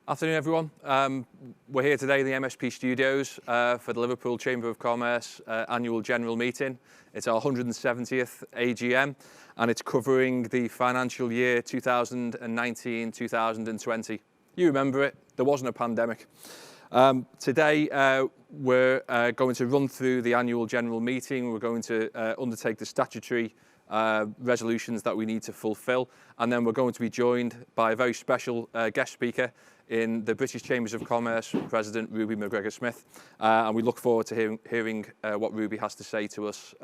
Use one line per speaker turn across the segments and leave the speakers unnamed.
Afternoon, everyone. We're here today in the MSP studios for the Liverpool Chamber of Commerce annual general meeting. It's our 170th AGM, and it's covering the financial year 2019-2020. You remember it, there wasn't a pandemic. Today, we're going to run through the annual general meeting. We're going to undertake the statutory resolutions that we need to fulfil, and then we're going to be joined by a very special guest speaker in the British Chambers of Commerce, President Ruby McGregor-Smith, and we look forward to hearing what Ruby has to say to us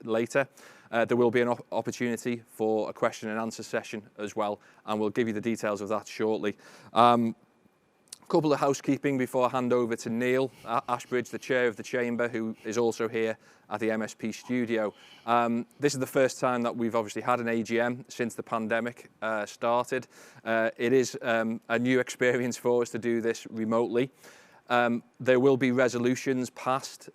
later. There will be an opportunity for a question and answer session as well, and we'll give you the details of that shortly. Couple of housekeeping before I hand over to Neil Ashbridge, the chair of the Chamber, who is also here at the MSP studio. This is the first time that we've obviously had an AGM since the pandemic started. It is a new experience for us to do this remotely. There will be resolutions passed.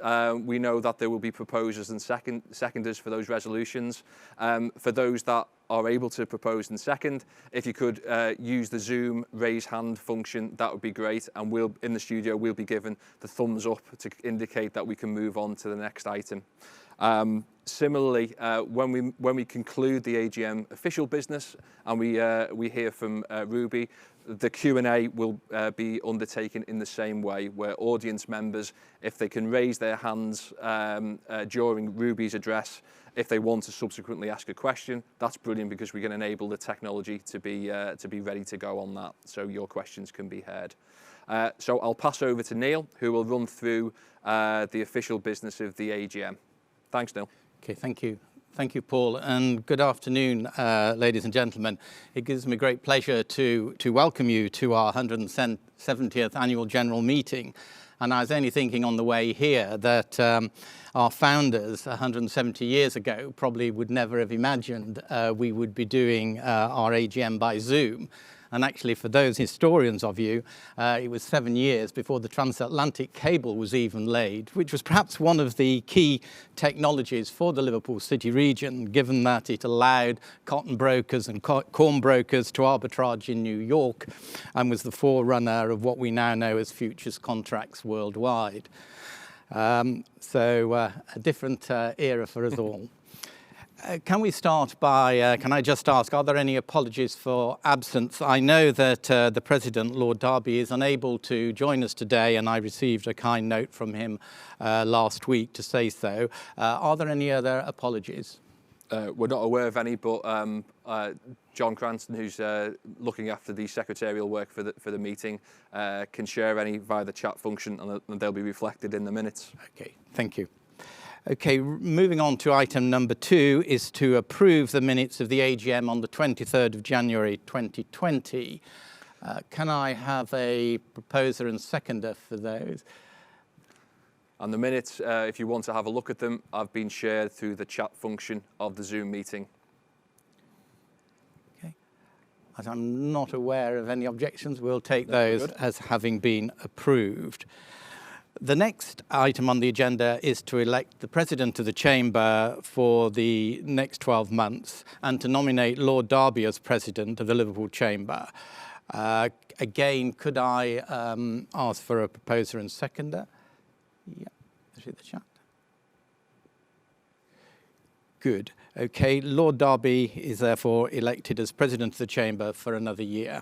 We know that there will be proposers and seconders for those resolutions. For those that are able to propose and second, if you could use the Zoom raise hand function, that would be great. And in the studio, we'll be given the thumbs up to indicate that we can move on to the next item. Similarly, when we conclude the AGM official business and we hear from Ruby, the Q&A will be undertaken in the same way, where audience members, if they can raise their hands during Ruby's address, if they want to subsequently ask a question, that's brilliant, because we can enable the technology to be ready to go on that, so your questions can be heard. So I'll pass over to Neil, who will run through the official business of the AGM. Thanks, Neil.
Okay, thank you. Thank you, Paul, and good afternoon, ladies and gentlemen. It gives me great pleasure to welcome you to our 170th annual general meeting. And I was only thinking on the way here that our founders 170 years ago probably would never have imagined we would be doing our AGM by Zoom. And actually, for those historians of you, it was 7 years before the transatlantic cable was even laid, which was perhaps one of the key technologies for the Liverpool City region, given that it allowed cotton brokers and corn brokers to arbitrage in New York and was the forerunner of what we now know as futures contracts worldwide. So a different era for us all. Can we start by, can I just ask, are there any apologies for absence? I know that the President, Lord Derby, is unable to join us today, and I received a kind note from him last week to say so. Are there any other apologies?
We're not aware of any, but John Cranston, who's looking after the secretarial work for the meeting, can share any via the chat function, and they'll be reflected in the minutes.
Okay, thank you. Okay, moving on to item number 2 is to approve the minutes of the AGM on the 23rd of January 2020. Can I have a proposer and seconder for those?
And the minutes, if you want to have a look at them, have been shared through the chat function of the Zoom meeting.
Okay, as I'm not aware of any objections, we'll take those as having been approved. The next item on the agenda is to elect the President of the Chamber for the next 12 months and to nominate Lord Derby as President of the Liverpool Chamber. Again, could I ask for a proposer and seconder? Yeah, through the chat. Good. Okay, Lord Derby is therefore elected as President of the Chamber for another year.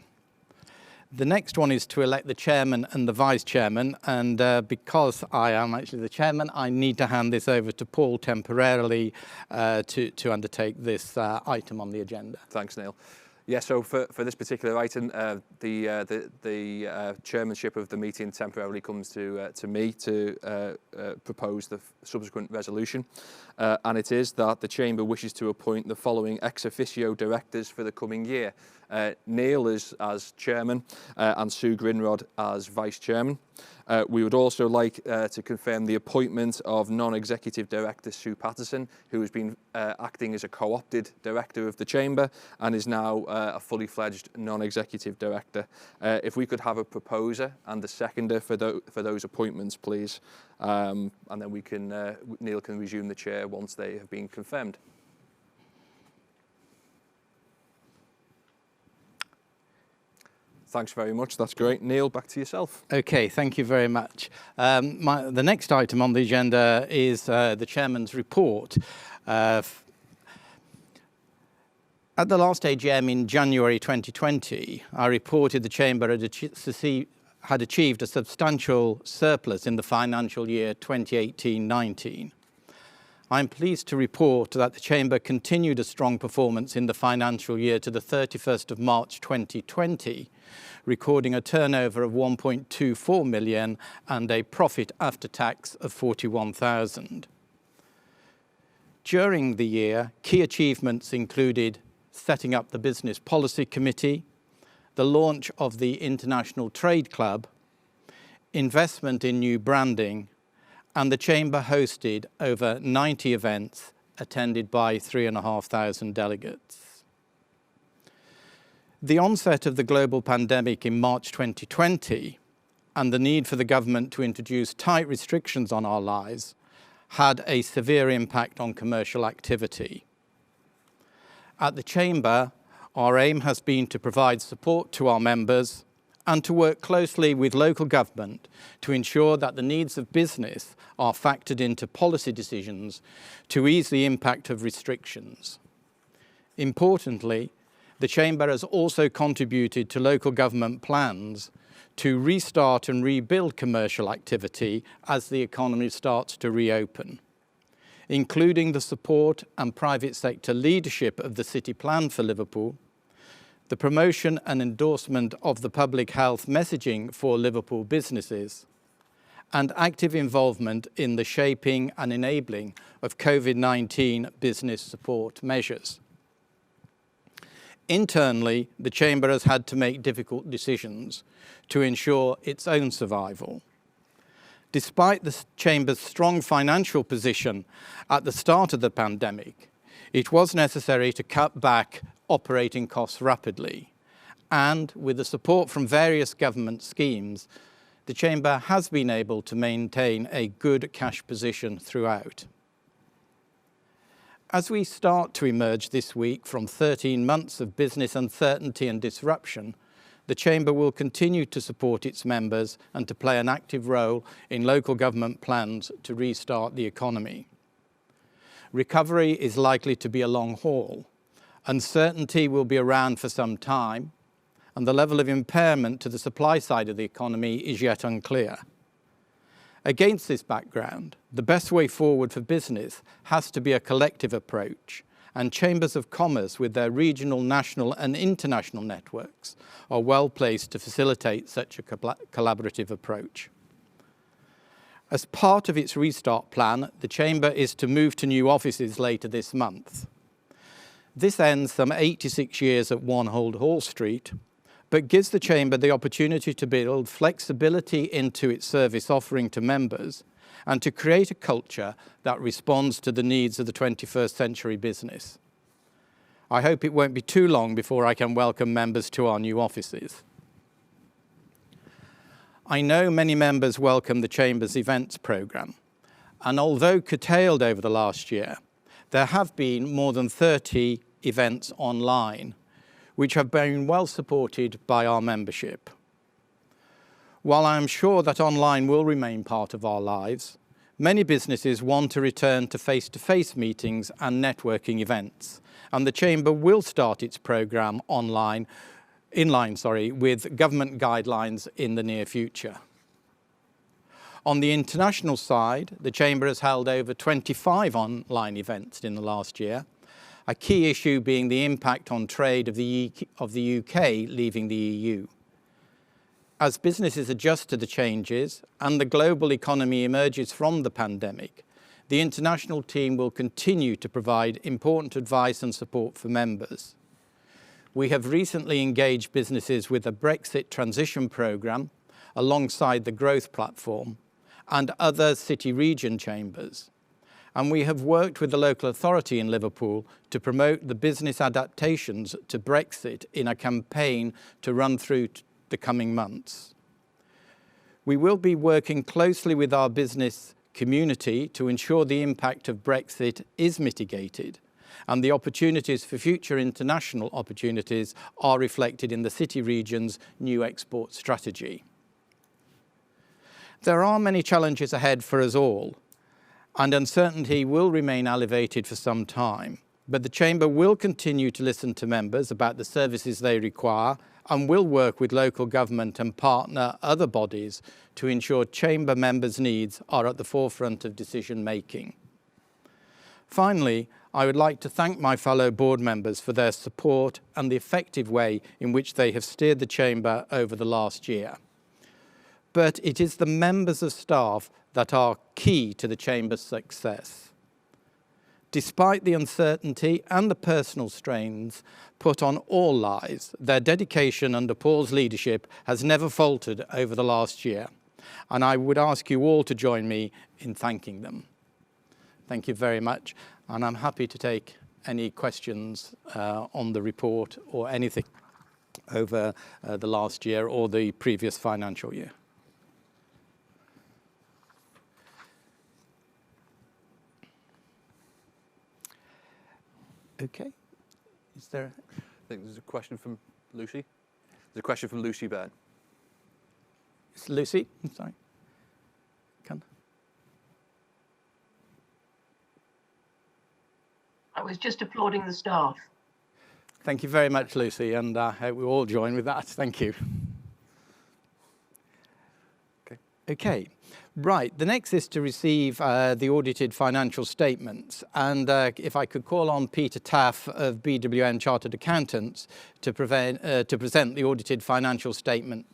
The next one is to elect the chairman and the vice chairman, and because I am actually the chairman, I need to hand this over to Paul temporarily to undertake this item on the agenda.
Thanks, Neil. Yeah, so for this particular item, the chairmanship of the meeting temporarily comes to me to propose the subsequent resolution. And it is that the Chamber wishes to appoint the following ex officio directors for the coming year. Neil as chairman and Sue Grinrod as vice chairman. We would also like to confirm the appointment of non-executive director Sue Patterson, who has been acting as a co-opted director of the Chamber and is now a fully fledged non-executive director. If we could have a proposer and a seconder for those appointments, please, and then we can Neil can resume the chair once they have been confirmed. Thanks very much. That's great. Neil, back to yourself.
Okay, thank you very much. The next item on the agenda is the Chairman's report. At the last AGM in January 2020, I reported the Chamber had achieved a substantial surplus in the financial year 2018-19. I'm pleased to report that the Chamber continued a strong performance in the financial year to the 31st of March 2020, recording a turnover of 1.24 million and a profit after tax of 41,000. During the year, key achievements included setting up the Business Policy Committee, the launch of the International Trade Club, investment in new branding, and the Chamber hosted over 90 events attended by 3,500 delegates. The onset of the global pandemic in March 2020 and the need for the government to introduce tight restrictions on our lives had a severe impact on commercial activity. At the Chamber, our aim has been to provide support to our members and to work closely with local government to ensure that the needs of business are factored into policy decisions to ease the impact of restrictions. Importantly, the Chamber has also contributed to local government plans to restart and rebuild commercial activity as the economy starts to reopen, including the support and private sector leadership of the City Plan for Liverpool, the promotion and endorsement of the public health messaging for Liverpool businesses, and active involvement in the shaping and enabling of COVID-19 business support measures. Internally, the Chamber has had to make difficult decisions to ensure its own survival. Despite the Chamber's strong financial position at the start of the pandemic, it was necessary to cut back operating costs rapidly, and with the support from various government schemes, the Chamber has been able to maintain a good cash position throughout. As we start to emerge this week from 13 months of business uncertainty and disruption, the Chamber will continue to support its members and to play an active role in local government plans to restart the economy. Recovery is likely to be a long haul. Uncertainty will be around for some time, and the level of impairment to the supply side of the economy is yet unclear. Against this background, the best way forward for business has to be a collective approach, and chambers of commerce with their regional, national and international networks are well placed to facilitate such a collaborative approach. As part of its restart plan, the Chamber is to move to new offices later this month. This ends some 86 years at 1 Old Hall Street, but gives the Chamber the opportunity to build flexibility into its service offering to members and to create a culture that responds to the needs of the 21st century business. I hope it won't be too long before I can welcome members to our new offices. I know many members welcome the Chamber's events programme, and although curtailed over the last year, there have been more than 30 events online, which have been well supported by our membership. While I am sure that online will remain part of our lives, many businesses want to return to face-to-face meetings and networking events, and the Chamber will start its programme in line with government guidelines in the near future. On the international side, the Chamber has held over 25 online events in the last year, a key issue being the impact on trade of the UK leaving the EU. As businesses adjust to the changes and the global economy emerges from the pandemic, the international team will continue to provide important advice and support for members. We have recently engaged businesses with a Brexit transition programme alongside the Growth Platform and other city region chambers. And we have worked with the local authority in Liverpool to promote the business adaptations to Brexit in a campaign to run through the coming months. We will be working closely with our business community to ensure the impact of Brexit is mitigated and the opportunities for future international opportunities are reflected in the City Region's new export strategy. There are many challenges ahead for us all, and uncertainty will remain elevated for some time. But the Chamber will continue to listen to members about the services they require and will work with local government and partner other bodies to ensure Chamber members' needs are at the forefront of decision making. Finally, I would like to thank my fellow board members for their support and the effective way in which they have steered the Chamber over the last year. But it is the members of staff that are key to the Chamber's success. Despite the uncertainty and the personal strains put on all lives, their dedication under Paul's leadership has never faltered over the last year, and I would ask you all to join me in thanking them. Thank you very much, and I'm happy to take any questions on the report or anything over the last year or the previous financial year. Okay. Is there?
I think there's a question from Lucy. There's a question from Lucy Byrne.
It's Lucy. I'm sorry.
I was just applauding the staff.
Thank you very much, Lucy, and I hope we all join with that. Thank you. Okay. Right, the next is to receive the audited financial statements. And if I could call on Peter Taff of BWN Chartered Accountants to present the audited financial statement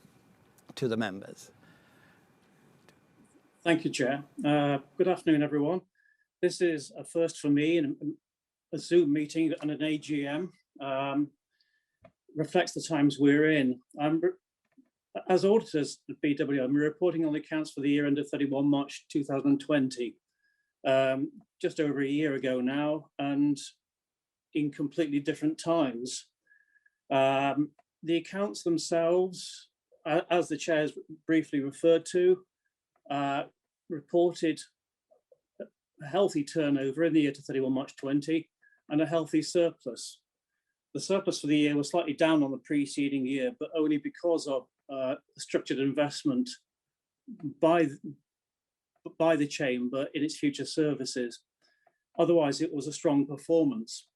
to the members.
Thank you, Chair. Good afternoon, everyone. This is a first for me in a Zoom meeting and an AGM. Reflects the times we're in. As auditors at BWN, we're reporting on the accounts for the year ended 31 March 2020, just over a year ago now, and in completely different times. The accounts themselves, as the Chair's briefly referred to, reported a healthy turnover in the year to 31 March 20 and a healthy surplus. The surplus for the year was slightly down on the preceding year, but only because of structured investment by the Chamber in its future services. Otherwise, it was a strong performance.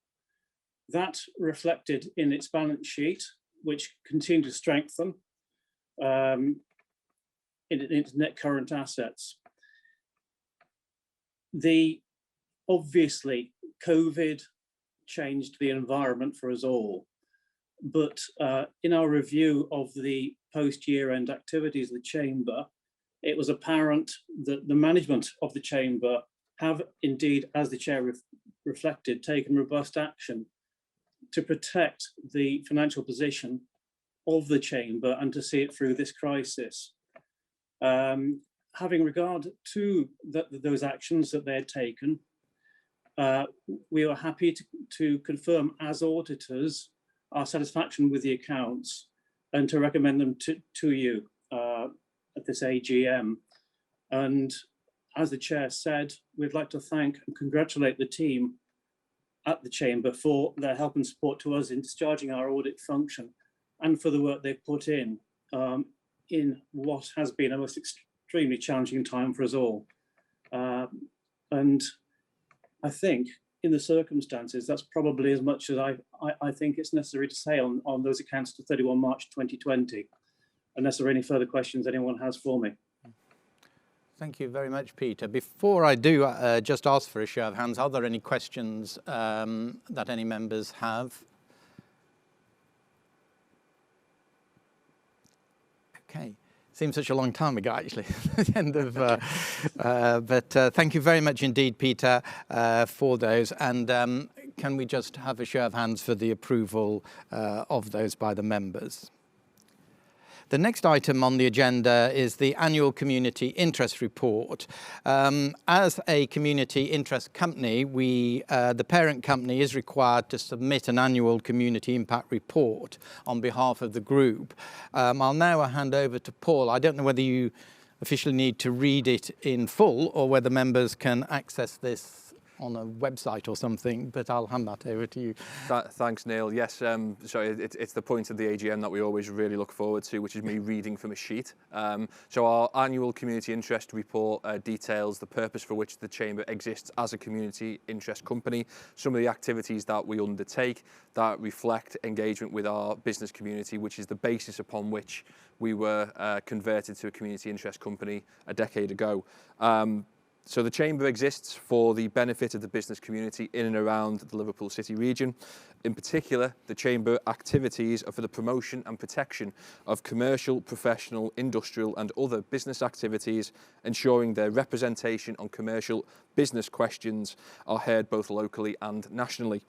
That reflected in its balance sheet, which continued to strengthen in its net current assets. Obviously, COVID changed the environment for us all. But in our review of the post-year-end activities of the Chamber, it was apparent that the management of the Chamber have indeed, as the Chair reflected, taken robust action to protect the financial position of the Chamber and to see it through this crisis. Having regard to those actions that they had taken, we are happy to confirm as auditors our satisfaction with the accounts and to recommend them to you at this AGM. And as the Chair said, we'd like to thank and congratulate the team at the Chamber for their help and support to us in discharging our audit function and for the work they've put in what has been a most extremely challenging time for us all. And I think in the circumstances, that's probably as much as I think it's necessary to say on those accounts to 31 March 2020, unless there are any further questions anyone has for me.
Thank you very much, Peter. Before I do just ask for a show of hands, are there any questions that any members have? Okay. Seems such a long time ago, actually, at the end of, but thank you very much indeed, Peter, for those. And can we just have a show of hands for the approval of those by the members? The next item on the agenda is the annual community interest report. As a community interest company, the parent company is required to submit an annual community impact report on behalf of the group. I'll now hand over to Paul. I don't know whether you officially need to read it in full or whether members can access this on a website or something, but I'll hand that over to you.
Thanks, Neil. Yes, so it's the point of the AGM that we always really look forward to, which is me reading from a sheet. So our annual community interest report details the purpose for which the Chamber exists as a community interest company, some of the activities that we undertake that reflect engagement with our business community, which is the basis upon which we were converted to a community interest company a decade ago. So the Chamber exists for the benefit of the business community in and around the Liverpool City region. In particular, the Chamber activities are for the promotion and protection of commercial, professional, industrial and other business activities, ensuring their representation on commercial business questions are heard both locally and nationally.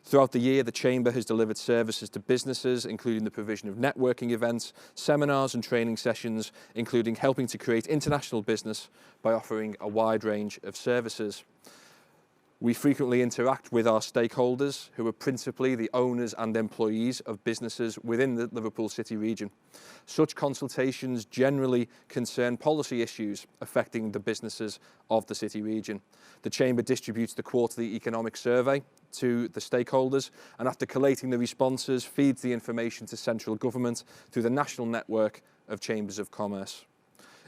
Throughout the year, the Chamber has delivered services to businesses, including the provision of networking events, seminars and training sessions, including helping to create international business by offering a wide range of services. We frequently interact with our stakeholders, who are principally the owners and employees of businesses within the Liverpool City region. Such consultations generally concern policy issues affecting the businesses of the City region. The Chamber distributes the quarterly economic survey to the stakeholders, and after collating the responses, feeds the information to central government through the national network of Chambers of Commerce.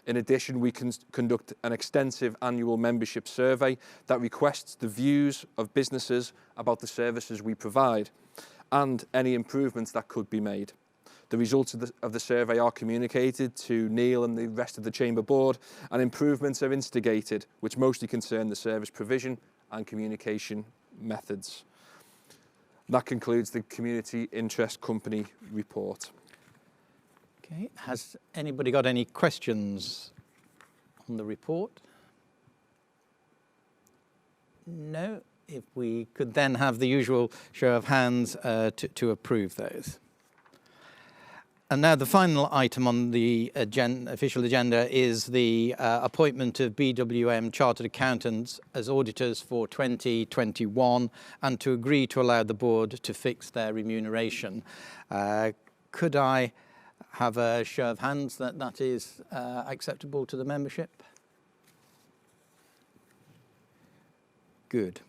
In addition, we conduct an extensive annual membership survey that requests the views of businesses about the services we provide and any improvements that could be made. The results of the survey are communicated to Neil and the rest of the Chamber Board, and improvements are instigated, which mostly concern the service provision and communication methods. That concludes the Community Interest Company report.
Okay, has anybody got any questions on the report? No, if we could then have the usual show of hands to approve those. And now the final item on the official agenda is the appointment of BWM Chartered Accountants as auditors for 2021, and to agree to allow the board to fix their remuneration. Could I have a show of hands that is acceptable to the membership? Good.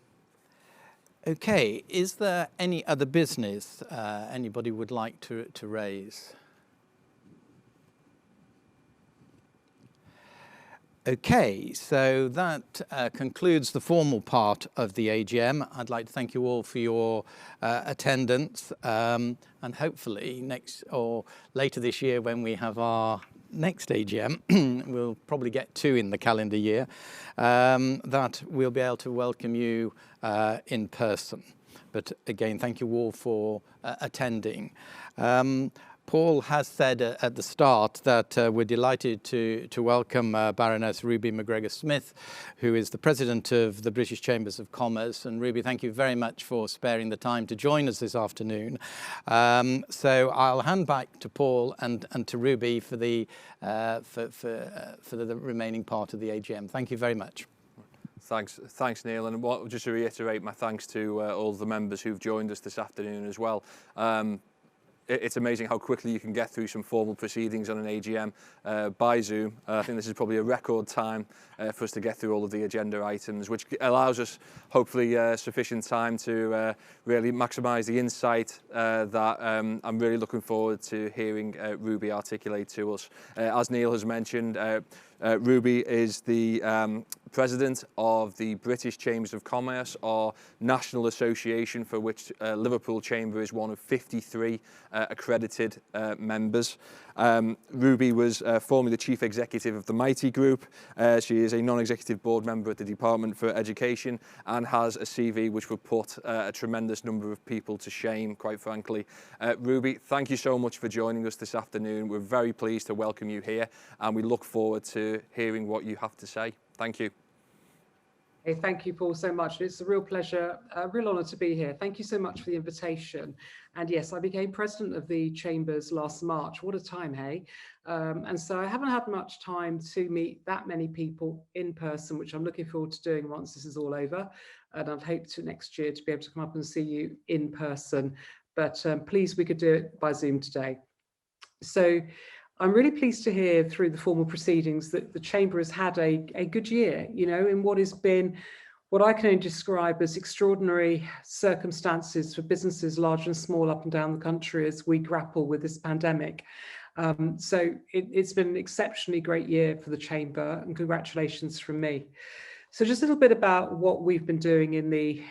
Okay, is there any other business anybody would like to raise? Okay, so that concludes the formal part of the AGM. I'd like to thank you all for your attendance, and hopefully next or later this year when we have our next AGM, we'll probably get 2 in the calendar year, that we'll be able to welcome you in person. But again, thank you all for attending. Paul has said at the start that we're delighted to welcome Baroness Ruby McGregor-Smith, who is the President of the British Chambers of Commerce. And Ruby, thank you very much for sparing the time to join us this afternoon. So I'll hand back to Paul and to Ruby for the remaining part of the AGM. Thank you very much.
Thanks, Neil. And just to reiterate my thanks to all the members who've joined us this afternoon as well. It's amazing how quickly you can get through some formal proceedings on an AGM by Zoom. I think this is probably a record time for us to get through all of the agenda items, which allows us hopefully sufficient time to really maximise the insight that I'm really looking forward to hearing Ruby articulate to us. As Neil has mentioned, Ruby is the President of the British Chambers of Commerce, our national association for which Liverpool Chamber is one of 53 accredited members. Ruby was formerly the Chief Executive of the Mighty Group. She is a non-executive board member at the Department for Education and has a CV which would put a tremendous number of people to shame, quite frankly. Ruby, thank you so much for joining us this afternoon. We're very pleased to welcome you here, and we look forward to hearing what you have to say. Thank you.
Hey, thank you, Paul, so much. It's a real pleasure, a real honour to be here. Thank you so much for the invitation. And yes, I became president of the Chambers last March. What a time, hey? And so I haven't had much time to meet that many people in person, which I'm looking forward to doing once this is all over. And I'd hope to next year to be able to come up and see you in person. But pleased we could do it by Zoom today. So I'm really pleased to hear through the formal proceedings that the Chamber has had a good year, you know, in what has been what I can only describe as extraordinary circumstances for businesses large and small up and down the country as we grapple with this pandemic. So it's been an exceptionally great year for the Chamber, and congratulations from me. So just a little bit about what we've been doing in the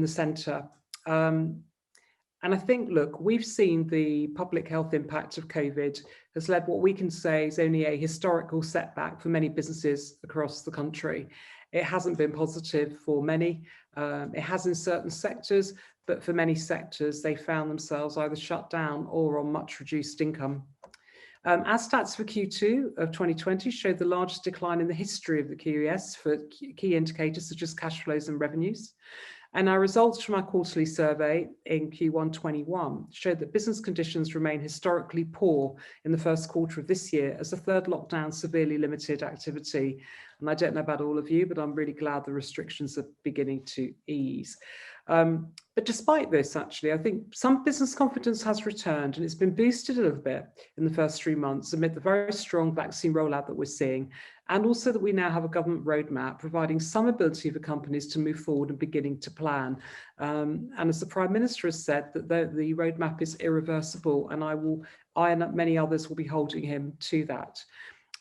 centre. And I think, look, we've seen the public health impact of COVID has led what we can say is only a historical setback for many businesses across the country. It hasn't been positive for many. It has in certain sectors, but for many sectors, they found themselves either shut down or on much reduced income. As stats for Q2 of 2020 showed the largest decline in the history of the QES for key indicators such as cash flows and revenues. And our results from our quarterly survey in Q1 21 showed that business conditions remain historically poor in the first quarter of this year as the third lockdown severely limited activity. And I don't know about all of you, but I'm really glad the restrictions are beginning to ease. But despite this, actually, I think some business confidence has returned, and it's been boosted a little bit in the first 3 months amid the very strong vaccine rollout that we're seeing, and also that we now have a government roadmap providing some ability for companies to move forward and beginning to plan. And as the Prime Minister has said, that the roadmap is irreversible, and I and many others will be holding him to that.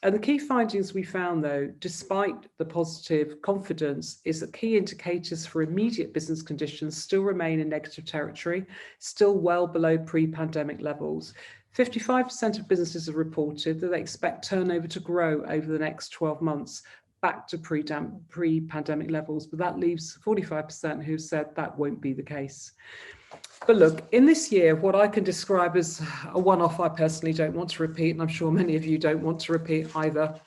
And the key findings we found, though, despite the positive confidence, is that key indicators for immediate business conditions still remain in negative territory, still well below pre-pandemic levels. 55% of businesses have reported that they expect turnover to grow over the next 12 months back to pre-pandemic levels, but that leaves 45% who said that won't be the case. But look, in this year, what I can describe as a one-off, I personally don't want to repeat, and I'm sure many of you don't want to repeat either.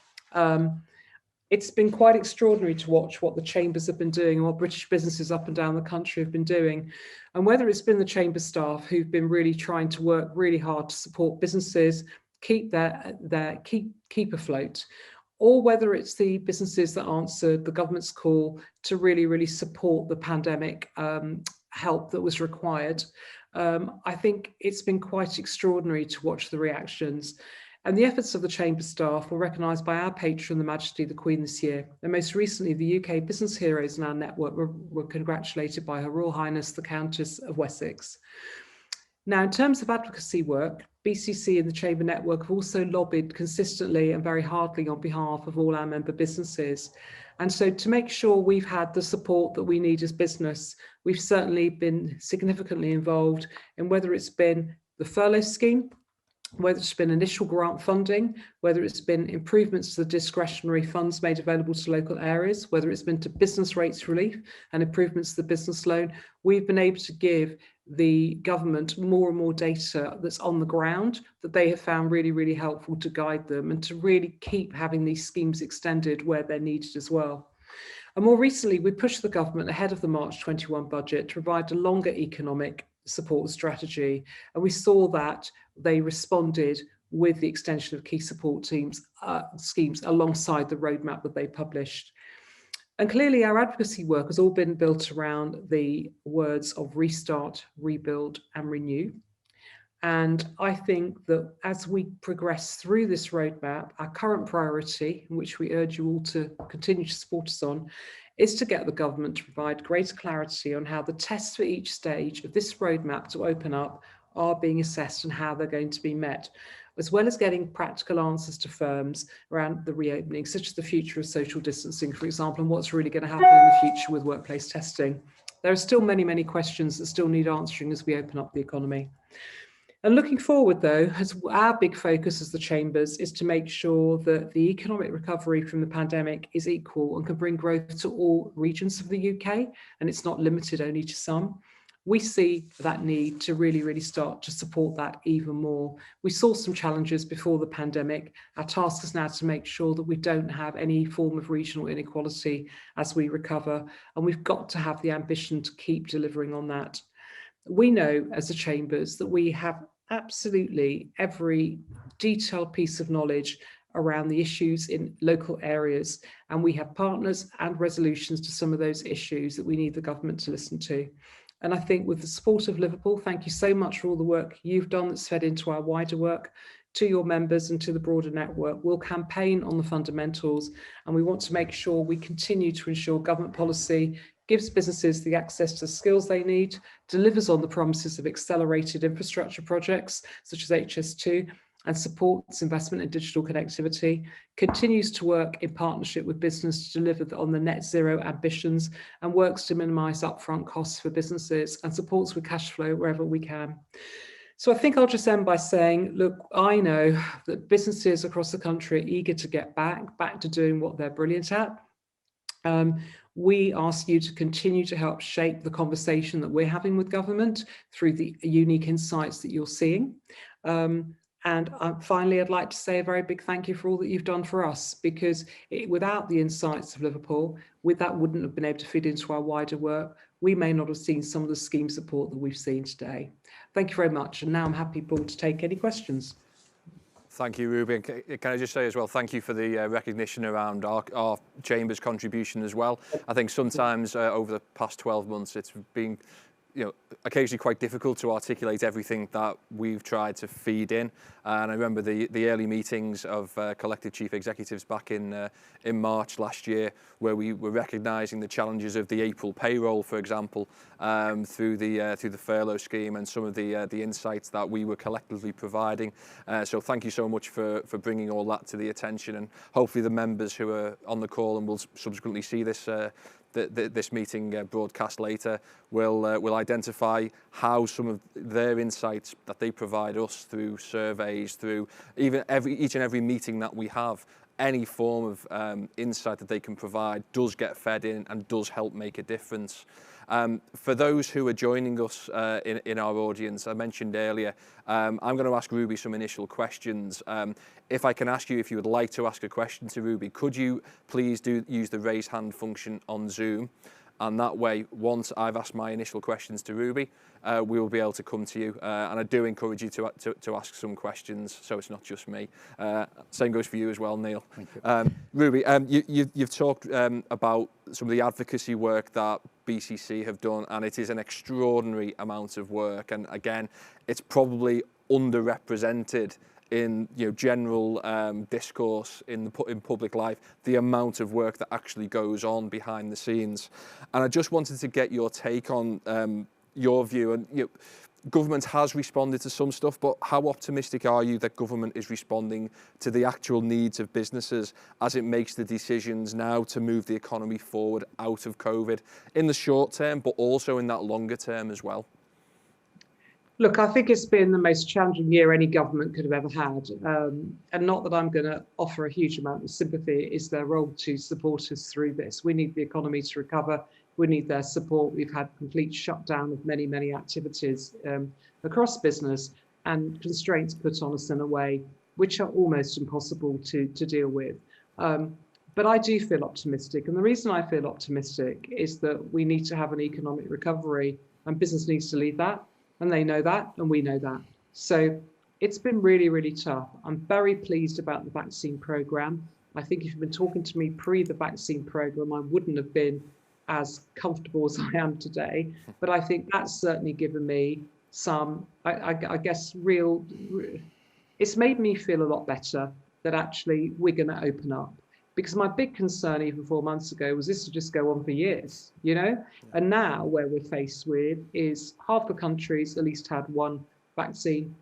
It's been quite extraordinary to watch what the chambers have been doing and what British businesses up and down the country have been doing. And whether it's been the chamber staff who've been really trying to work really hard to support businesses, keep keep afloat, or whether it's the businesses that answered the government's call to really support the pandemic help that was required. I think it's been quite extraordinary to watch the reactions. And the efforts of the Chamber staff were recognised by our patron, the Majesty the Queen, this year. And most recently, the UK business heroes in our network were congratulated by Her Royal Highness the Countess of Wessex. Now, in terms of advocacy work, BCC and the Chamber Network have also lobbied consistently and very hardly on behalf of all our member businesses. And so to make sure we've had the support that we need as business, we've certainly been significantly involved in whether it's been the furlough scheme, whether it's been initial grant funding, whether it's been improvements to the discretionary funds made available to local areas, whether it's been to business rates relief and improvements to the business loan, we've been able to give the government more and more data that's on the ground that they have found really helpful to guide them and to really keep having these schemes extended where they're needed as well. And more recently, we pushed the government ahead of the March 21 budget to provide a longer economic support strategy. And we saw that they responded with the extension of key support schemes alongside the roadmap that they published. And clearly our advocacy work has all been built around the words of restart, rebuild and renew. And I think that as we progress through this roadmap, our current priority, which we urge you all to continue to support us on, is to get the government to provide greater clarity on how the tests for each stage of this roadmap to open up are being assessed and how they're going to be met, as well as getting practical answers to firms around the reopening, such as the future of social distancing, for example, and what's really going to happen in the future with workplace testing. There are still many questions that still need answering as we open up the economy. And looking forward, though, as our big focus as the Chambers is to make sure that the economic recovery from the pandemic is equal and can bring growth to all regions of the UK, and it's not limited only to some. We see that need to really start to support that even more. We saw some challenges before the pandemic. Our task is now to make sure that we don't have any form of regional inequality as we recover, and we've got to have the ambition to keep delivering on that. We know as the Chambers that we have absolutely every detailed piece of knowledge around the issues in local areas, and we have partners and resolutions to some of those issues that we need the government to listen to. And I think with the support of Liverpool, thank you so much for all the work you've done that's fed into our wider work. to your members and to the broader network. We'll campaign on the fundamentals, and we want to make sure we continue to ensure government policy gives businesses the access to the skills they need, delivers on the promises of accelerated infrastructure projects such as HS2, and supports investment in digital connectivity, continues to work in partnership with business to deliver on the net zero ambitions, and works to minimise upfront costs for businesses, and supports with cash flow wherever we can. So I think I'll just end by saying, look, I know that businesses across the country are eager to get back to doing what they're brilliant at. We ask you to continue to help shape the conversation that we're having with government through the unique insights that you're seeing. And finally, I'd like to say a very big thank you for all that you've done for us, because without the insights of Liverpool, that wouldn't have been able to fit into our wider work. We may not have seen some of the scheme support that we've seen today. Thank you very much. And now I'm happy, Paul, to take any questions.
Thank you, Ruby. And can I just say as well, thank you for the recognition around our Chamber's contribution as well. I think sometimes over the past 12 months, it's been occasionally quite difficult to articulate everything that we've tried to feed in. And I remember the early meetings of collective chief executives back in March last year, where we were recognising the challenges of the April payroll, for example, through the furlough scheme, and some of the insights that we were collectively providing. So thank you so much for bringing all that to the attention, and hopefully the members who are on the call and will subsequently see this this meeting broadcast later will identify how some of their insights that they provide us through surveys, through even each and every meeting that we have, any form of insight that they can provide does get fed in and does help make a difference. For those who are joining us in our audience, I mentioned earlier, I'm going to ask Ruby some initial questions. If I can ask you, if you would like to ask a question to Ruby, could you please use the raise hand function on Zoom? And that way, once I've asked my initial questions to Ruby, we will be able to come to you. And I do encourage you to ask some questions, so it's not just me. Same goes for you as well, Neil.
Thank you.
Ruby, you've talked about some of the advocacy work that BCC have done, and it is an extraordinary amount of work. And again, it's probably underrepresented in general discourse in public life, the amount of work that actually goes on behind the scenes. And I just wanted to get your take on your view. And government has responded to some stuff, but how optimistic are you that government is responding to the actual needs of businesses as it makes the decisions now to move the economy forward out of COVID in the short term, but also in that longer term as well?
Look, I think it's been the most challenging year any government could have ever had. And not that I'm going to offer a huge amount of sympathy. It is their role to support us through this. We need the economy to recover. We need their support. We've had complete shutdown of many, many activities across business, and constraints put on us in a way which are almost impossible to deal with. But I do feel optimistic. And the reason I feel optimistic is that we need to have an economic recovery, and business needs to lead that. And they know that, and we know that. So it's been really, really tough. I'm very pleased about the vaccine programme. I think if you've been talking to me pre the vaccine programme, I wouldn't have been as comfortable as I am today. But I think that's certainly given me some, I guess, it's made me feel a lot better that actually we're going to open up. Because my big concern even 4 months ago was this would just go on for years, And now where we're faced with is half the countries at least had one vaccine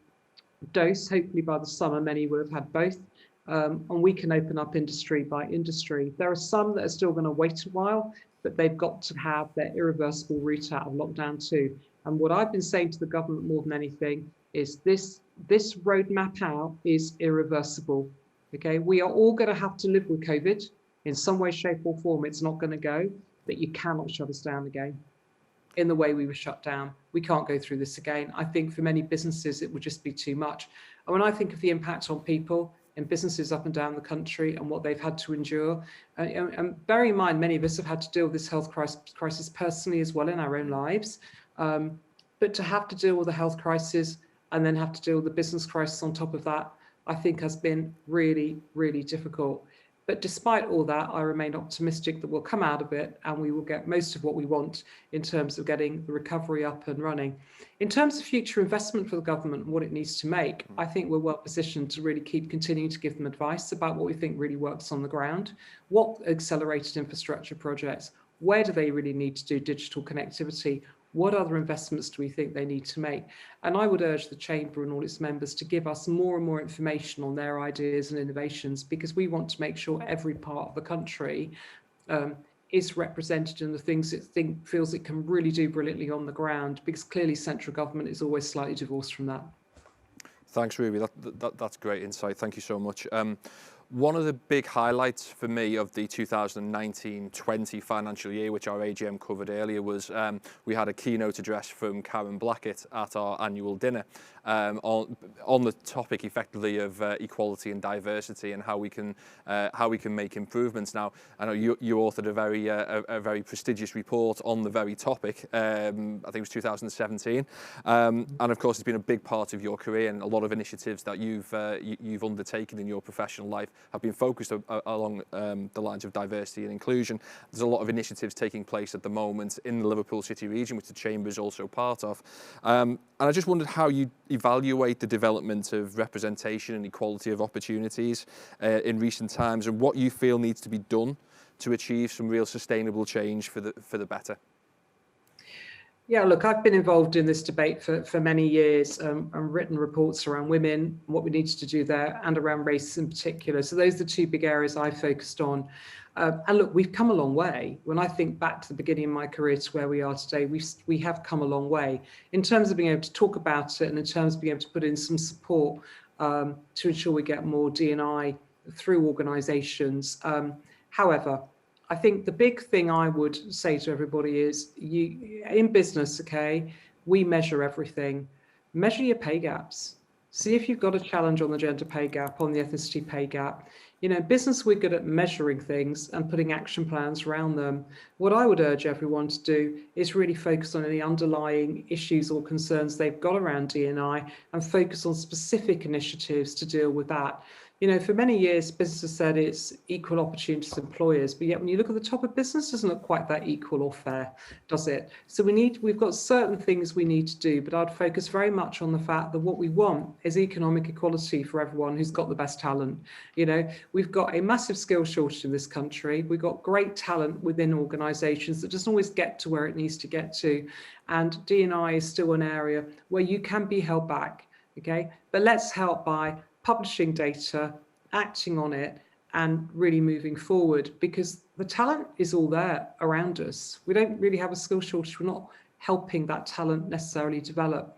dose. Hopefully by the summer, many will have had both. And we can open up industry by industry. There are some that are still going to wait a while, but they've got to have their irreversible route out of lockdown too. And what I've been saying to the government more than anything is this roadmap out is irreversible. Okay, we are all going to have to live with COVID in some way, shape or form. It's not going to go, but you cannot shut us down again in the way we were shut down. We can't go through this again. I think for many businesses, it would just be too much. And when I think of the impact on people and businesses up and down the country and what they've had to endure, and bear in mind, many of us have had to deal with this health crisis personally as well in our own lives. But to have to deal with the health crisis and then have to deal with the business crisis on top of that, I think has been really, really difficult. But despite all that, I remain optimistic that we'll come out of it and we will get most of what we want in terms of getting the recovery up and running. In terms of future investment for the government and what it needs to make, I think we're well positioned to really keep continuing to give them advice about what we think really works on the ground, what accelerated infrastructure projects, where do they really need to do digital connectivity, what other investments do we think they need to make? And I would urge the Chamber and all its members to give us more and more information on their ideas and innovations, because we want to make sure every part of the country is represented in the things it feels it can really do brilliantly on the ground, because clearly central government is always slightly divorced from that.
Thanks, Ruby. That's great insight. Thank you so much. One of the big highlights for me of the 2019-20 financial year, which our AGM covered earlier, was we had a keynote address from Karen Blackett at our annual dinner on the topic, effectively, of equality and diversity and how we can make improvements. Now, I know you authored a very prestigious report on the very topic. I think it was 2017, and of course, it's been a big part of your career, and a lot of initiatives that you've undertaken in your professional life have been focused along the lines of diversity and inclusion. There's a lot of initiatives taking place at the moment in the Liverpool City region, which the Chamber is also part of. And I just wondered how you evaluate the development of representation and equality of opportunities in recent times, and what you feel needs to be done to achieve some real sustainable change for the better.
Yeah, look, I've been involved in this debate for many years and written reports around women, what we need to do there, and around race in particular. So those are the two big areas I focused on. And look, we've come a long way. When I think back to the beginning of my career to where we are today, we have come a long way in terms of being able to talk about it, and in terms of being able to put in some support to ensure we get more D&I through organisations. However, I think the big thing I would say to everybody is, in business, okay, we measure everything. Measure your pay gaps. See if you've got a challenge on the gender pay gap, on the ethnicity pay gap. You know, business, we're good at measuring things and putting action plans around them. What I would urge everyone to do is really focus on any underlying issues or concerns they've got around D&I and focus on specific initiatives to deal with that. You know, for many years, business has said it's equal opportunities employers, but yet when you look at the top of business, it doesn't look quite that equal or fair, does it? So we've got certain things we need to do, but I'd focus very much on the fact that what we want is economic equality for everyone who's got the best talent. You know, we've got a massive skill shortage in this country. We've got great talent within organisations that doesn't always get to where it needs to get to. And D&I is still an area where you can be held back, okay? But let's help by publishing data, acting on it, and really moving forward, because the talent is all there around us. We don't really have a skill shortage. We're not helping that talent necessarily develop.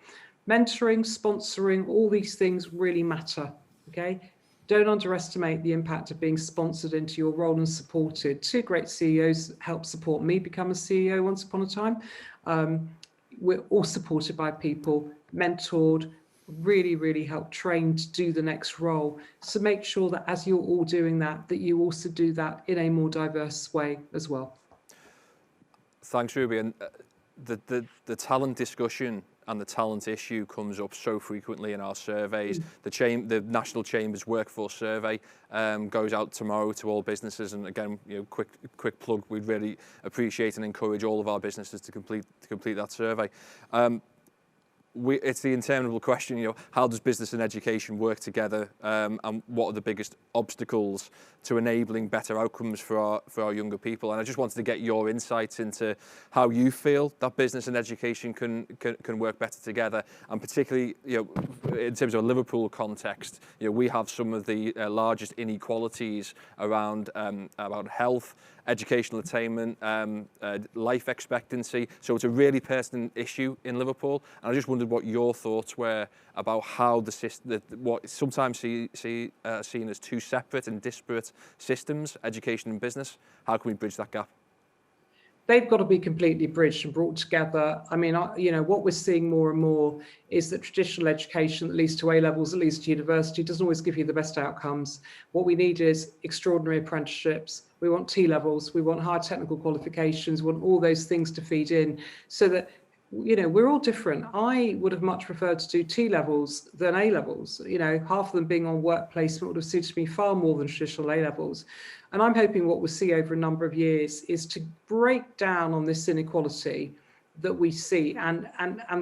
Mentoring, sponsoring, all these things really matter, okay? Don't underestimate the impact of being sponsored into your role and supported. Two great CEOs helped support me become a CEO once upon a time. We're all supported by people, mentored, really help train to do the next role. So make sure that as you're all doing that, that you also do that in a more diverse way as well.
Thanks, Ruby. And the talent discussion and the talent issue comes up so frequently in our surveys. The National Chamber's Workforce Survey goes out tomorrow to all businesses, and again, you know, quick plug, we'd really appreciate and encourage all of our businesses to complete that survey. It's the interminable question, you know, how does business and education work together, and what are the biggest obstacles to enabling better outcomes for our younger people? And I just wanted to get your insights into how you feel that business and education can work better together, and particularly, you know, in terms of a Liverpool context, you know, we have some of the largest inequalities around health, educational attainment, life expectancy. So it's a really pertinent issue in Liverpool, and I just wondered what your thoughts were about how the system, what sometimes seen as two separate and disparate systems, education and business. How can we bridge that gap?
They've got to be completely bridged and brought together. I mean, you know, what we're seeing more and more is that traditional education, at least to A levels, at least to university, doesn't always give you the best outcomes. What we need is extraordinary apprenticeships. We want T levels. We want higher technical qualifications. We want all those things to feed in, so that you know, we're all different. I would have much preferred to do T levels than A levels. You know, half of them being on work placement would have suited me far more than traditional A levels. And I'm hoping what we'll see over a number of years is to break down on this inequality that we see and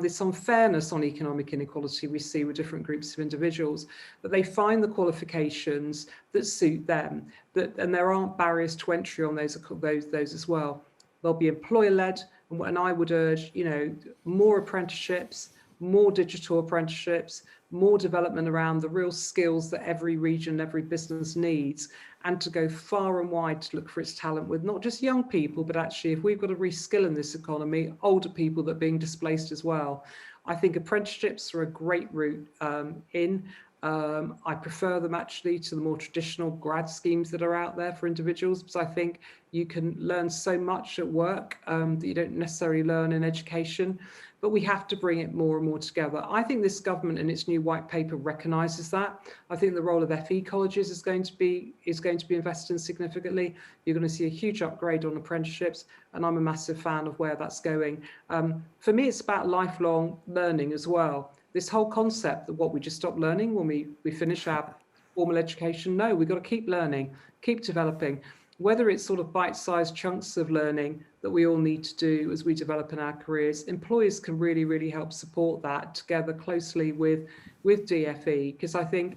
this unfairness on economic inequality we see with different groups of individuals, that they find the qualifications that suit them, and there aren't barriers to entry on those as well. They'll be employer-led, and I would urge, you know, more apprenticeships, more digital apprenticeships, more development around the real skills that every region, every business needs, and to go far and wide to look for its talent with not just young people, but actually, if we've got to reskill in this economy, older people that are being displaced as well. I think apprenticeships are a great route in. I prefer them actually to the more traditional grad schemes that are out there for individuals, because I think you can learn so much at work that you don't necessarily learn in education, but we have to bring it more and more together. I think this government in its new white paper recognises that. I think the role of FE colleges is going to be invested in significantly. You're going to see a huge upgrade on apprenticeships, and I'm a massive fan of where that's going. For me, it's about lifelong learning as well. This whole concept that what we just stop learning when we finish our formal education. No, we've got to keep learning, keep developing, whether it's sort of bite-sized chunks of learning that we all need to do as we develop in our careers. Employers can really, really help support that together closely with DFE, because I think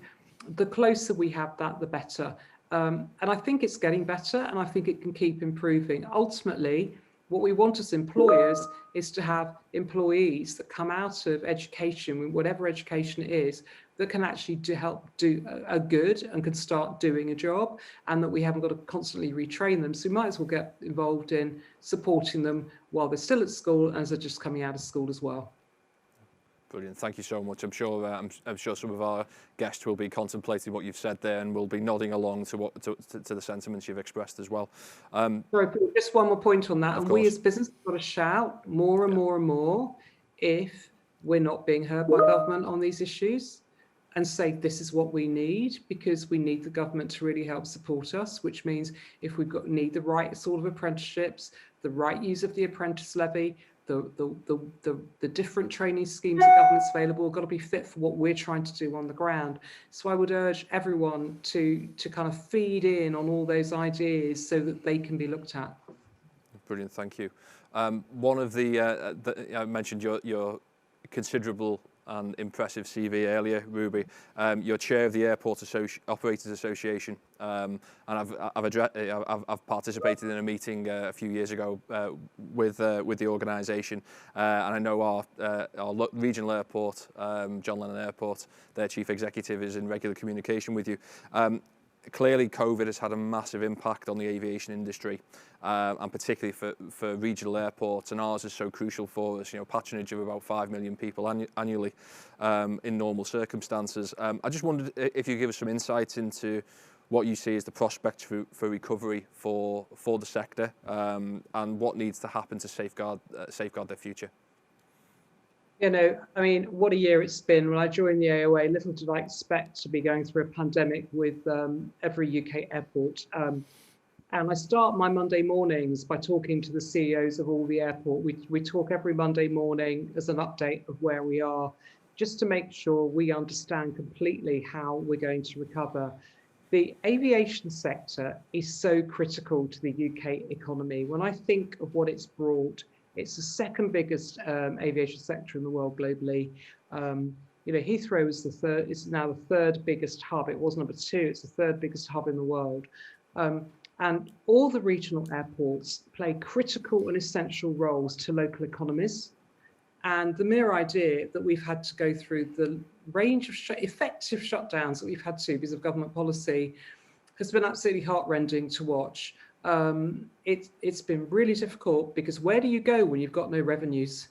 the closer we have that, the better. And I think it's getting better, and I think it can keep improving. Ultimately, what we want as employers is to have employees that come out of education, whatever education it is, that can actually help do a good and can start doing a job, and that we haven't got to constantly retrain them. So we might as well get involved in supporting them while they're still at school and as they're just coming out of school as well.
Brilliant. Thank you so much. I'm sure some of our guests will be contemplating what you've said there and will be nodding along to the sentiments you've expressed as well.
Sorry, just one more point on that. And
course.
we as business have got to shout more and more and more if we're not being heard by government on these issues, and say this is what we need, because we need the government to really help support us, which means if we've need the right sort of apprenticeships, the right use of the apprentice levy, the different training schemes the government's available have got to be fit for what we're trying to do on the ground. So I would urge everyone to kind of feed in on all those ideas so that they can be looked at.
Brilliant, thank you. One of I mentioned your considerable and impressive CV earlier, Ruby. You're chair of the Airport Operators Association, and I've participated in a meeting a few years ago with the organisation, and I know our regional airport, John Lennon Airport, their chief executive is in regular communication with you. Clearly, COVID has had a massive impact on the aviation industry, and particularly for regional airports, and ours is so crucial for us. You know, patronage of about 5 million people annually in normal circumstances. I just wondered if you could give us some insights into what you see as the prospects for recovery for the sector, and what needs to happen to safeguard their future.
You know, I mean, what a year it's been. When I joined the AOA, little did I expect to be going through a pandemic with every UK airport. And I start my Monday mornings by talking to the CEOs of all the airport. We talk every Monday morning as an update of where we are, just to make sure we understand completely how we're going to recover. The aviation sector is so critical to the UK economy. When I think of what it's brought, it's the second biggest aviation sector in the world globally. You know, Heathrow is is now the third biggest hub. It was number 2. It's the third biggest hub in the world. And all the regional airports play critical and essential roles to local economies. And the mere idea that we've had to go through the range of effective shutdowns that we've had to because of government policy has been absolutely heartrending to watch. It's been really difficult, because where do you go when you've got no revenues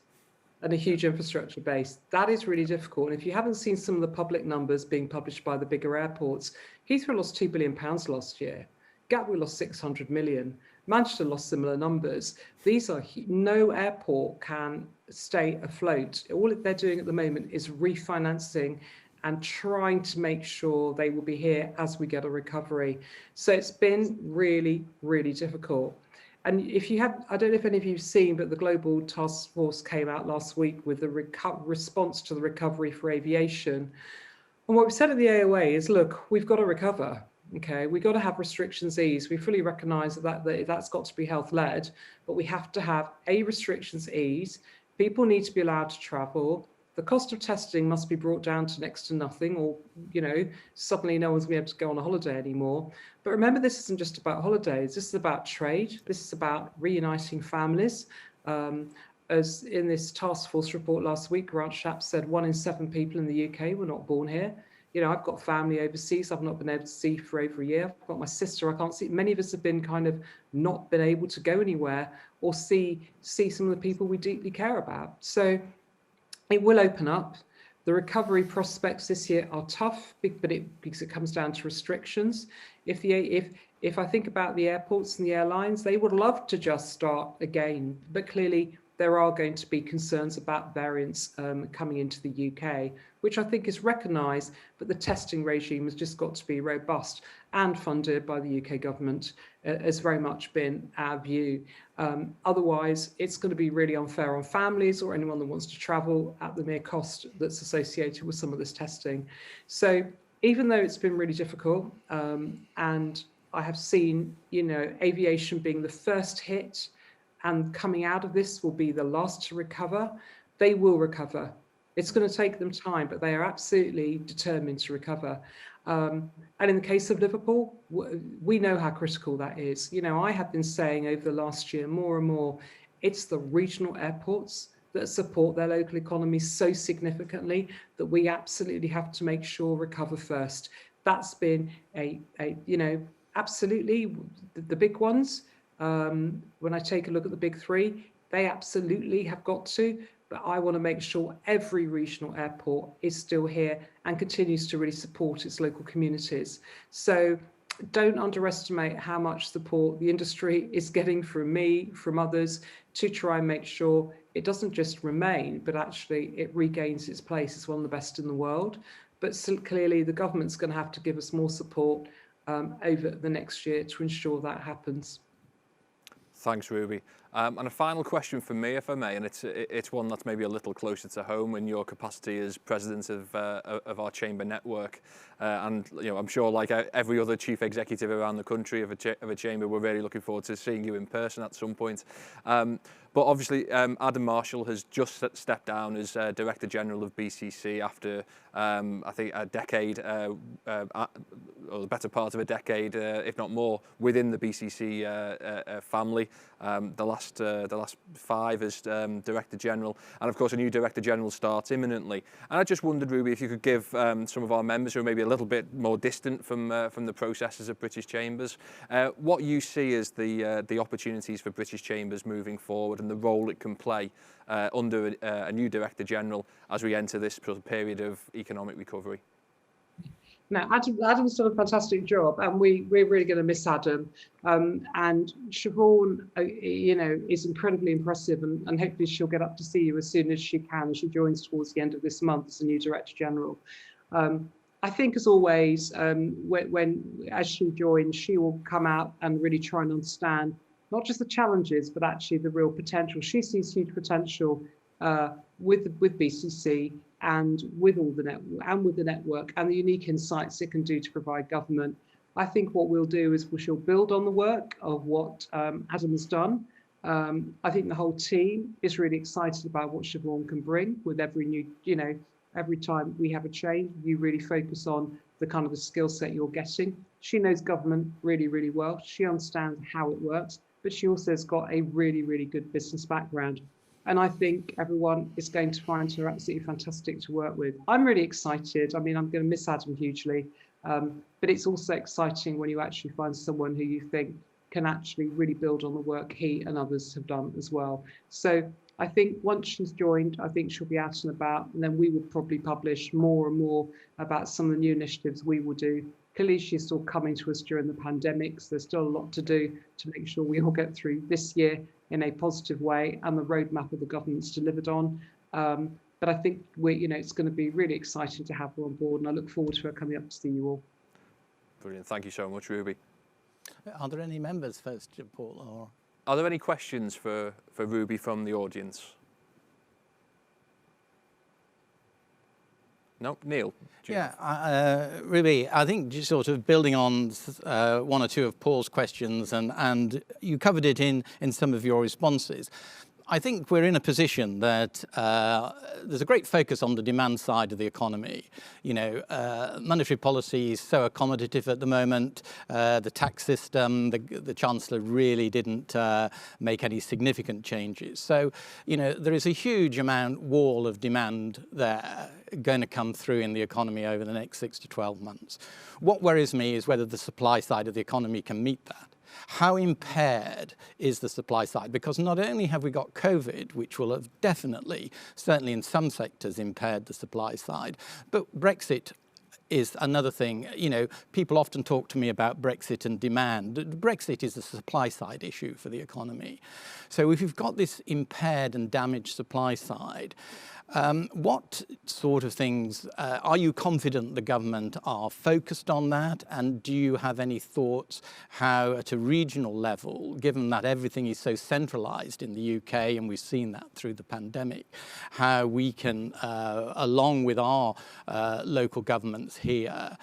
and a huge infrastructure base? That is really difficult. And if you haven't seen some of the public numbers being published by the bigger airports, Heathrow lost £2 billion last year. Gatwick lost 600 million. Manchester lost similar numbers. No airport can stay afloat. All they're doing at the moment is refinancing and trying to make sure they will be here as we get a recovery. So it's been really, really difficult. And if you have, I don't know if any of you've seen, but the Global Task Force came out last week with the response to the recovery for aviation. And what we said at the AOA is, look, we've got to recover. Okay, we've got to have restrictions eased. We fully recognise that's got to be health led, but we have to have restrictions eased. People need to be allowed to travel. The cost of testing must be brought down to next to nothing, or, you know, suddenly no one's going to be able to go on a holiday anymore. But remember, this isn't just about holidays. This is about trade. This is about reuniting families. As in this task force report last week, Grant Shapps said 1 in 7 people in the UK were not born here. You know, I've got family overseas I've not been able to see for over a year. I've got my sister I can't see. Many of us have been kind of not been able to go anywhere or see some of the people we deeply care about. So it will open up. The recovery prospects this year are tough, because it comes down to restrictions. If I think about the airports and the airlines, they would love to just start again, but clearly there are going to be concerns about variants coming into the UK, which I think is recognised, but the testing regime has just got to be robust and funded by the UK government, has very much been our view. Otherwise, it's going to be really unfair on families or anyone that wants to travel at the mere cost that's associated with some of this testing. So even though it's been really difficult, and I have seen, you know, aviation being the first hit, and coming out of this will be the last to recover, they will recover. It's going to take them time, but they are absolutely determined to recover. And in the case of Liverpool, we know how critical that is. You know, I have been saying over the last year more and more, it's the regional airports that support their local economies so significantly that we absolutely have to make sure recover first. That's been you know, absolutely the big ones. When I take a look at the big 3, they absolutely have got to, but I want to make sure every regional airport is still here and continues to really support its local communities. So don't underestimate how much support the industry is getting from me, from others, to try and make sure it doesn't just remain, but actually it regains its place as one of the best in the world. But still, clearly the government's going to have to give us more support over the next year to ensure that happens.
Thanks, Ruby. And a final question from me, if I may, and it's one that's maybe a little closer to home in your capacity as president of our chamber network. And you know, I'm sure, like every other chief executive around the country of a chamber, we're really looking forward to seeing you in person at some point. But obviously, Adam Marshall has just stepped down as Director General of BCC after, I think, a decade, or the better part of a decade, if not more, within the BCC family. The last 5 as Director General, and of course a new Director General starts imminently. And I just wondered, Ruby, if you could give some of our members who are maybe a little bit more distant from the processes of British Chambers, what you see as the opportunities for British Chambers moving forward and the role it can play under a new Director General as we enter this period of economic recovery.
No, Adam's done a fantastic job, and we're really going to miss Adam. And Siobhan, you know, is incredibly impressive, and hopefully she'll get up to see you as soon as she can. She joins towards the end of this month as the new Director General. I think, as always, as she joins, she will come out and really try and understand not just the challenges, but actually the real potential. She sees huge potential with BCC. And with all the network and the unique insights it can do to provide government. I think what we'll do is she'll build on the work of what Adam has done. I think the whole team is really excited about what Siobhan can bring with every new, you know, every time we have a change, you really focus on the kind of the skill set you're getting. She knows government really, really well. She understands how it works, but she also has got a really, really good business background. And I think everyone is going to find her absolutely fantastic to work with. I'm really excited. I mean, I'm going to miss Adam hugely, but it's also exciting when you actually find someone who you think can actually really build on the work he and others have done as well. So I think once she's joined, I think she'll be out and about, and then we will probably publish more and more about some of the new initiatives we will do. Clearly, she's still coming to us during the pandemic, so there's still a lot to do to make sure we all get through this year in a positive way, and the roadmap of the government's delivered on. But I think it's going to be really exciting to have her on board, and I look forward to her coming up to see you all.
Brilliant. Thank you so much, Ruby.
Are there any members first, Paul? Or?
Are there any questions for Ruby from the audience? No, Neil.
Yeah, Ruby, I think just sort of building on one or two of Paul's questions, and you covered it in some of your responses. I think we're in a position that there's a great focus on the demand side of the economy. You know, monetary policy is so accommodative at the moment. The tax system, the Chancellor really didn't make any significant changes. So, you know, there is a huge wall of demand there going to come through in the economy over the next 6 to 12 months. What worries me is whether the supply side of the economy can meet that. How impaired is the supply side? Because not only have we got COVID, which will have definitely, certainly in some sectors, impaired the supply side, but Brexit is another thing. You know, people often talk to me about Brexit and demand. Brexit is a supply side issue for the economy. So if you've got this impaired and damaged supply side, what sort of things, are you confident the government are focused on that? And do you have any thoughts how at a regional level, given that everything is so centralised in the UK, and we've seen that through the pandemic, how we can, along with our local governments here,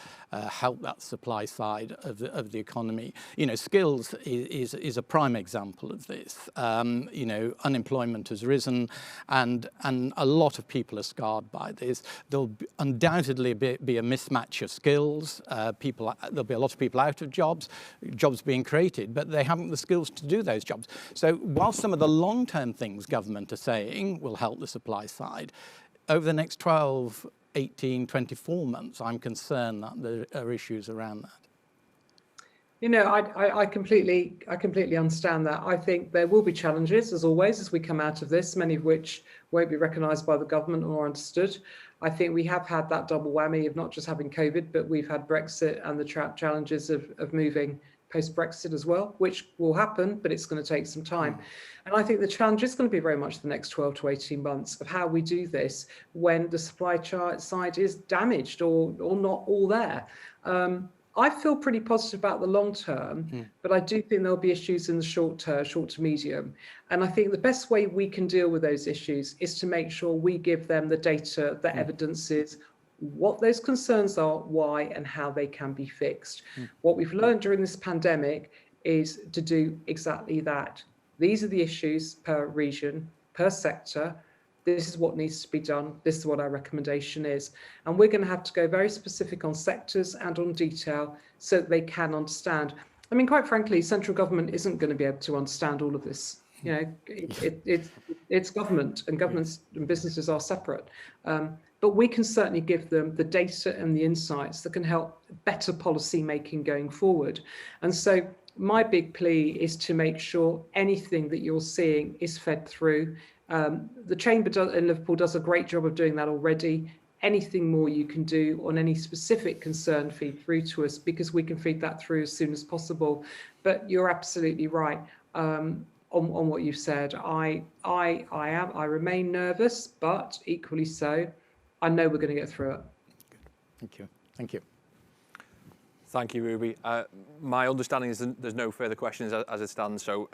help that supply side of the economy? You know, skills is a prime example of this. You know, unemployment has risen, and a lot of people are scarred by this. There'll undoubtedly be a mismatch of skills. There'll be a lot of people out of jobs being created, but they haven't the skills to do those jobs. So while some of the long-term things government are saying will help the supply side, over the next 12, 18, 24 months, I'm concerned that there are issues around that.
You know, I completely understand that. I think there will be challenges, as always, as we come out of this, many of which won't be recognised by the government or understood. I think we have had that double whammy of not just having COVID, but we've had Brexit and the challenges of moving post-Brexit as well, which will happen, but it's going to take some time. And I think the challenge is going to be very much the next 12 to 18 months of how we do this when the supply side is damaged or not all there. I feel pretty positive about the long term, but I do think there'll be issues in the short to medium. And I think the best way we can deal with those issues is to make sure we give them the data, the evidences, what those concerns are, why, and how they can be fixed. What we've learned during this pandemic is to do exactly that. These are the issues per region, per sector. This is what needs to be done. This is what our recommendation is. And we're going to have to go very specific on sectors and on detail so that they can understand. I mean, quite frankly, central government isn't going to be able to understand all of this. You know, it's government, and governments and businesses are separate. But we can certainly give them the data and the insights that can help better policy making going forward. And so my big plea is to make sure anything that you're seeing is fed through. The Chamber in Liverpool does a great job of doing that already. Anything more you can do on any specific concern, feed through to us, because we can feed that through as soon as possible. But you're absolutely right on what you've said. I remain nervous, but equally so, I know we're going to get through it.
Thank you. Thank you.
Thank you, Ruby. My understanding is there's no further questions as it stands, so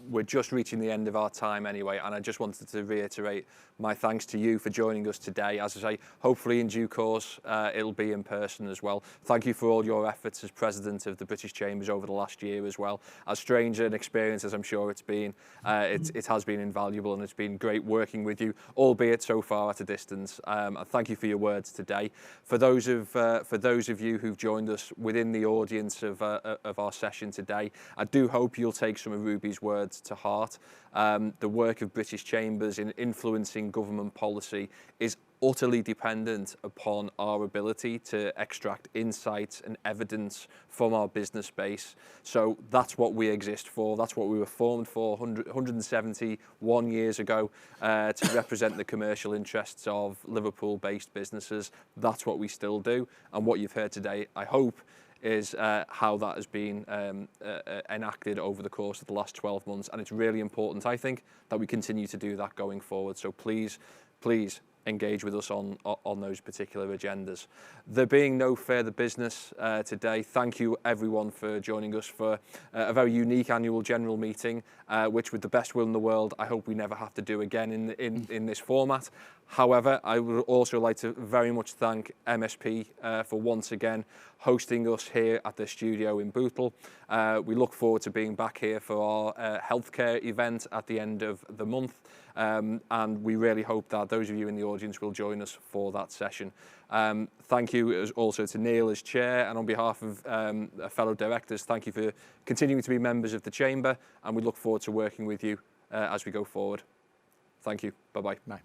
we're just reaching the end of our time anyway, and I just wanted to reiterate my thanks to you for joining us today. As I say, hopefully in due course it'll be in person as well. Thank you for all your efforts as President of the British Chambers over the last year as well. As strange an experience as I'm sure it's been, it has been invaluable, and it's been great working with you, albeit so far at a distance. And thank you for your words today. For those of you who've joined us within the audience of our session today, I do hope you'll take some of Ruby's words to heart. The work of British Chambers in influencing government policy is utterly dependent upon our ability to extract insights and evidence from our business base. So that's what we exist for. That's what we were formed for 171 years ago, to represent the commercial interests of Liverpool-based businesses. That's what we still do. And what you've heard today, I hope, is how that has been enacted over the course of the last 12 months. And it's really important, I think, that we continue to do that going forward. So please engage with us on those particular agendas. There being no further business today, thank you everyone for joining us for a very unique annual general meeting, which with the best will in the world, I hope we never have to do again in this format. However, I would also like to very much thank MSP for once again hosting us here at the studio in Bootle. We look forward to being back here for our healthcare event at the end of the month. And we really hope that those of you in the audience will join us for that session. Thank you also to Neil as chair, and on behalf of fellow directors, thank you for continuing to be members of the Chamber, and we look forward to working with you as we go forward. Thank you. Bye-bye.
Bye.